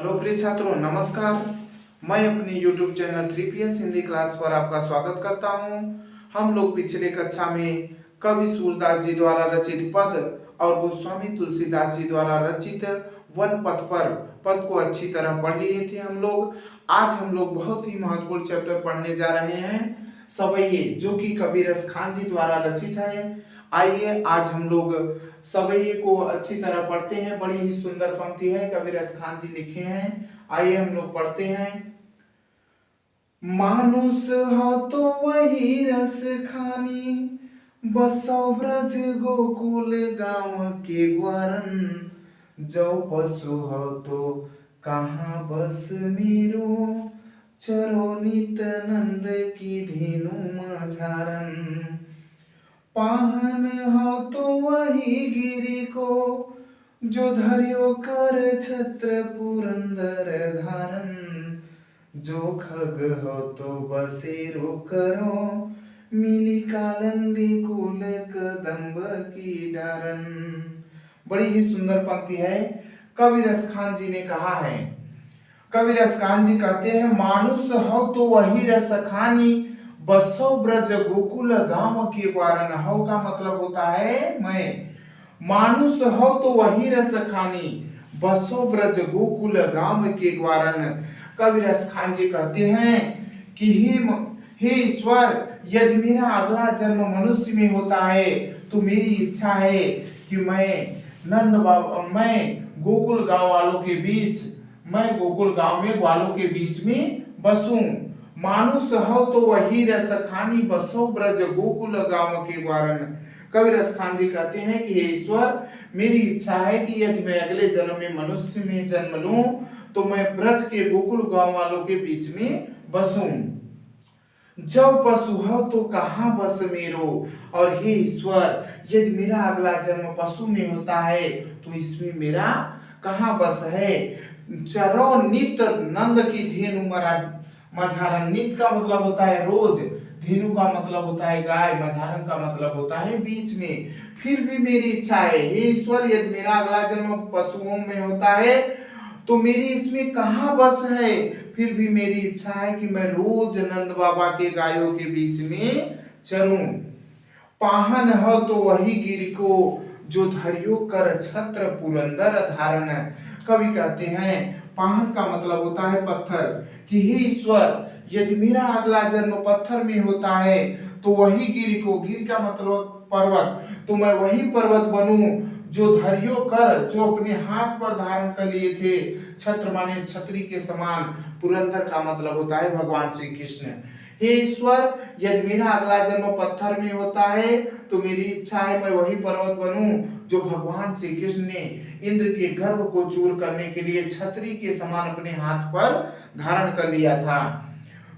Hello प्रिय छात्रों, नमस्कार। मैं अपने YouTube channel 3PS Hindi class पर आपका स्वागत करता हूं। हम लोग पिछले कक्षा में कवि सूरदास जी द्वारा रचित पद और गोस्वामी तुलसीदास जी द्वारा रचित वन पथ पर पद को अच्छी तरह पढ़ लिए थे हम लोग। आज हम लोग बहुत ही महत्वपूर्ण चैप्टर पढ़ने जा रहे हैं, सवैये, जो कि कवि रस खान जी द्वारा रचित है। आइए आज हम लोग सवैये को अच्छी तरह पढ़ते हैं। बड़ी ही सुंदर पंक्ति है, कवि रस खान जी लिखे हैं। आइए हम लोग पढ़ते हैं। मानुष हो तो वही रस खानी, बसो ब्रज गोकुल गांव के ग्वारन। जो पशु हो तो कहाँ बस मेरो, चरो नित नंद की धेनु मझारन। पाहन हो तो वही गिरि को, जो धर्यो कर छत्र पुरंदर धारन। जो खग हो तो बसेरो करो, मिली कालंदी कुल कदम्ब की डारन। बड़ी ही सुंदर पंक्ति है, कवि रस खान जी ने कहा है। कवि रस खान जी कहते हैं, मानुष हो तो वही रस खानी, बसो ब्रज गोकुल गांव के ग्वारन। हो का मतलब होता है मैं। मानुष हो तो वही रस खानी, बसो ब्रज गोकुल गांव के ग्वारन। कवि रस खान जी कहते हैं कि हे ईश्वर, यदि मेरा अगला जन्म मनुष्य में होता है तो मेरी इच्छा है कि मैं गोकुल गांव वालों के बीच, मैं गोकुल गांव में वालों के बीच में बसूं। मानुष हो तो वही रस खानी, बसो ब्रज गोकुल गांव के ग्वारन। कवि रस खान जी कहते हैं कि हे ईश्वर, मेरी इच्छा है कि यदि मैं अगले जन्म में मनुष्य में जन्म लूं तो मैं ब्रज के गोकुल गांव वालों के बीच में बसूं। जब पशु हो तो कहाँ बस मेरो, और हे ईश्वर, यदि मेरा अगला जन्म पशु में होता है तो इसमें मेरा कहाँ बस है। चरो नित नंद की धेनु मझारन। नित का मतलब होता है रोज, धेनु का मतलब होता है गाय, मझारन का मतलब होता है बीच में। फिर भी मेरी इच्छा है, हे ईश्वर, यदि मेरा अगला जन्म पशुओं में होता है तो मेरी इसमें कहाँ बस है। फिर भी मेरी इच्छा है कि मैं रोज नंद बाबा के गायों के बीच में चरूं। पाहन हो तो वही गिरि को, जो धरियो कर छत्र पुरंदर धारन। कवि कहते हैं, पाहन का मतलब होता है पत्थर, कि हे ईश्वर, यदि मेरा अगला जन्म पत्थर में होता है तो वही गिरि को, गिरि का मतलब पर्वत, तो मैं वही पर्वत बनूं जो धरियो कर, जो अपने हाथ पर धारण कर लिए थे। छत्र माने छतरी के समान, पुरंदर का मतलब होता है भगवान श्री कृष्ण। हे ईश्वर, यदि मेरा अगला जन्म पत्थर में होता है तो मेरी इच्छा है मैं वही पर्वत बनूं जो भगवान श्री कृष्ण ने इंद्र के गर्व को चूर करने के लिए छतरी के समान अपने हाथ पर धारण कर लिया था।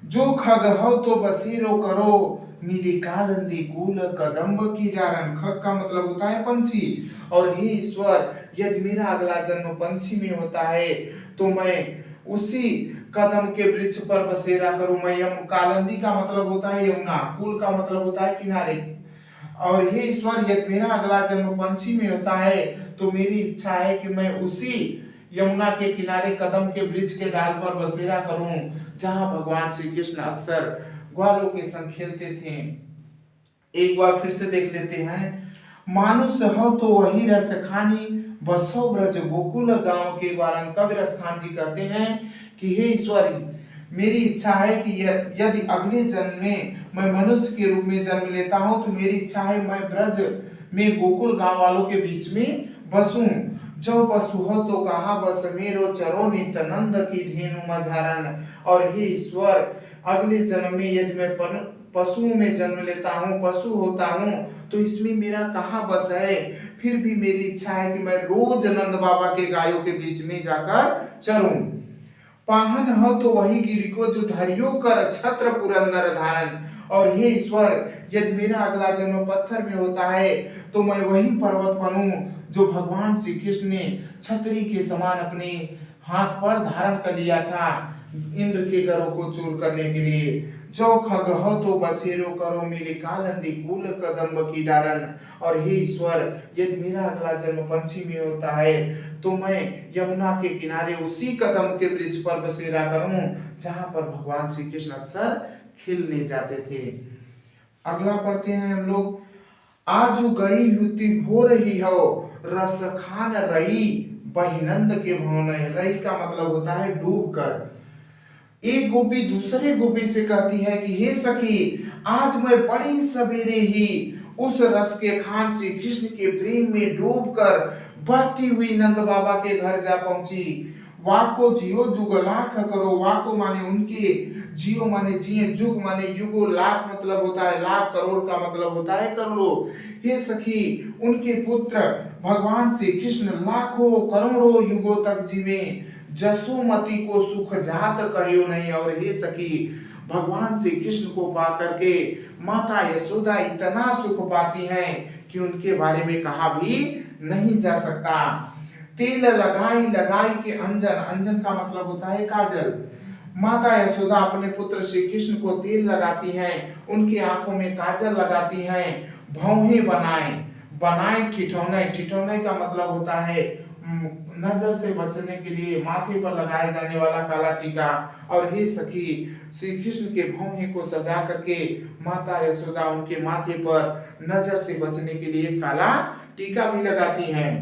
जो खग हो तो बसेरो करो, नीली कालंदी कूल कदम्ब की डारन। खग का मतलब होता है पंछी। और हे ईश्वर, यदि मेरा अगला जन्म पंछी में होता है तो मैं उसी कदम के वृक्ष पर बसेरा करूं। मैं कालंदी का मतलब होता है यमुना, कूल का मतलब होता है किनारे। और हे ईश्वर, यदि मेरा अगला जन्म पंछी में होता है तो मेरी इच्छा है कि मैं उसी यमुना के किनारे कदम के वृक्ष के डाल पर बसेरा करूं जहां भगवान श्री कृष्ण अक्सर ग्वालों के संग खेलते थे। एक बार फिर से देख लेते हैं। मानुष हो तो वही रस खानी, बसो ब्रज गोकुल गांव के ग्वारन। कवि रस खान जी कहते हैं कि हे ईश्वर, मेरी इच्छा है कि यदि अगले जन्म में मैं मनुष्य के रूप में जन्म लेता हूं तो मेरी इच्छा है मैं ब्रज में गोकुल गांव वालों के बीच में बसूं। जो पशु हो तो कहाँ बस मेरो, चरो नित नंद की धेनु मझारन। और हे ईश्वर, अगले जन्म में यदि मैं पशुओं में जन्म लेता हूँ, पशु होता हूँ, तो इसमें मेरा कहाँ बस है। फिर भी मेरी इच्छा है कि मैं रोज नंद बाबा के गायों के बीच में जाकर चरूं। पाहन हो तो वही गिरि को, जो धरियो कर छत्र पुरंदर धारन। और हे ईश्वर, यदि मेरा अगला जन्म पत्थर में होता है तो मैं वही पर्वत बनूं जो भगवान श्री कृष्ण ने छतरी के समान अपने हाथ पर धारण कर लिया था इंद्र के गर्व को चूर करने के लिए। जो खग हो तो बसेरो करो, मिली कालंदी कूल कदम्ब की डारन। और हे ईश्वर, यदि मेरा अगला जन्म पंछी में होता है तो मैं यमुना के किनारे उसी कदम के वृक्ष पर बसेरा करूं जहां पर भगवान श्री कृष्ण अक्सर खिलने जाते थे। अगला पढ़ते हैं हम लोग। आज गई युति हो रही हो रस खान रई बहिनंद के भवन। रई का मतलब होता है डूब कर। एक गोपी दूसरे गोपी से कहती है कि हे सखी, आज मैं बड़ी सवेरे ही उस रस के खान श्री कृष्ण के प्रेम में डूबकर बहती हुई नंद बाबा के घर जा पहुंची। वाको जियो जुग लाख करो। वाको माने उनके, जियो माने जिए, जुग माने युगो, लाख मतलब होता है लाख, करोड़ का मतलब होता है करोड़ों। हे सखी, उनके पुत्र भगवान श्री कृष्ण लाखों करोड़ों युगों तक जीवे, जसोमती को सुख जात कहियो नहीं। और हे सखी, भगवान श्री कृष्ण को पा करके माता यशोदा इतना सुख पाती हैं कि उनके बारे में कहा भी नहीं जा सकता। तेल लगाई लगाई के अंजन, अंजन का मतलब होता है काजल। माता यशोदा अपने पुत्र श्री कृष्ण को तेल लगाती हैं, उनकी आंखों में काजल लगाती हैं, भौहें बनाए बनाए ठिठौने, ठिठौने का मतलब होता है नजर से बचने के लिए माथे पर लगाए जाने वाला काला टीका। और हे सखी, श्री कृष्ण के भौहे को सजा करके माता यशोदा उनके माथे पर नजर से बचने के लिए काला टीका भी लगाती हैं।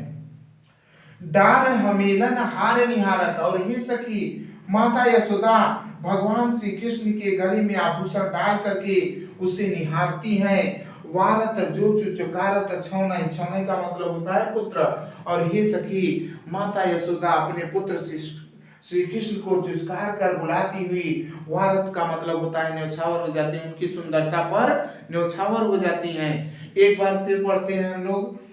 डार हमेलन हार निहारत। और हे सखी, माता यशोदा भगवान श्री कृष्ण के गले में आभूषण डाल करके उसे निहारती हैं। वारत जो चुचकारत छौनै, छौनै का मतलब होता है पुत्र। और हे सखी, माता यशोदा अपने पुत्र श्री कृष्ण को चुचकार कर बुलाती हुई, वारत का मतलब होता है न्यौछावर हो जाती हैं, उनकी सुंदरता पर न्यौछावर हो जाती हैं। एक बार फिर पढ़ते हैं हम लोग।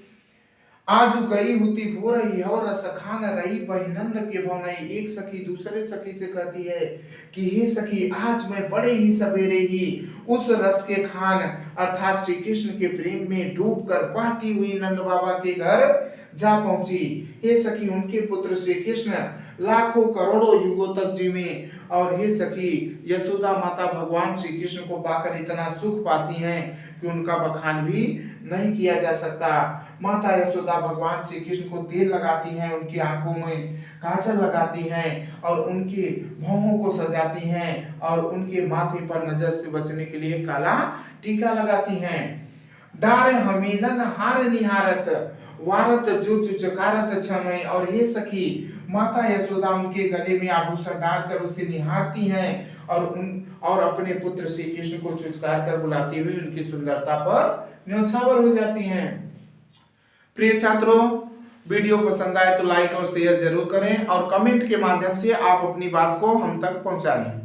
आज गई हुती हो रही है और सखान रही बहिनंद के भवनई। एक सखी दूसरे सखी से कहती है कि हे सखी, आज मैं बड़े ही सवेरे ही उस रस के खान अर्थात श्री कृष्ण के प्रेम में डूबकर बहती हुई नंद बाबा के घर जा पहुंची। हे सखी, उनके पुत्र श्री कृष्ण लाखों करोड़ों युगों तक जीवे। और हे सखी, यशोदा माता भगवान श्री कृष्ण को पाकर इतना सुख पाती हैं कि उनका बखान भी नहीं किया जा सकता। माता यशोदा भगवान श्री कृष्ण को तेल लगाती हैं, उनकी आंखों में काजल लगाती हैं और उनके भौहों को सजाती हैं और उनके माथे पर नजर से बचने के लिए काला टीका लगाती हैं। डार हमेलन हार निहारत वारत जो चुचकारत छमै। और हे सखी, माता यशोदा उनके गले में आभूषण डालकर उसे निहारती हैं और अपने पुत्र श्री कृष्ण को चुचकार कर बुलाती हुई उनकी सुंदरता पर न्यौछावर हो जाती हैं। प्रिय छात्रों, वीडियो पसंद आए तो लाइक और शेयर जरूर करें और कमेंट के माध्यम से आप अपनी बात को हम तक पहुंचाएं।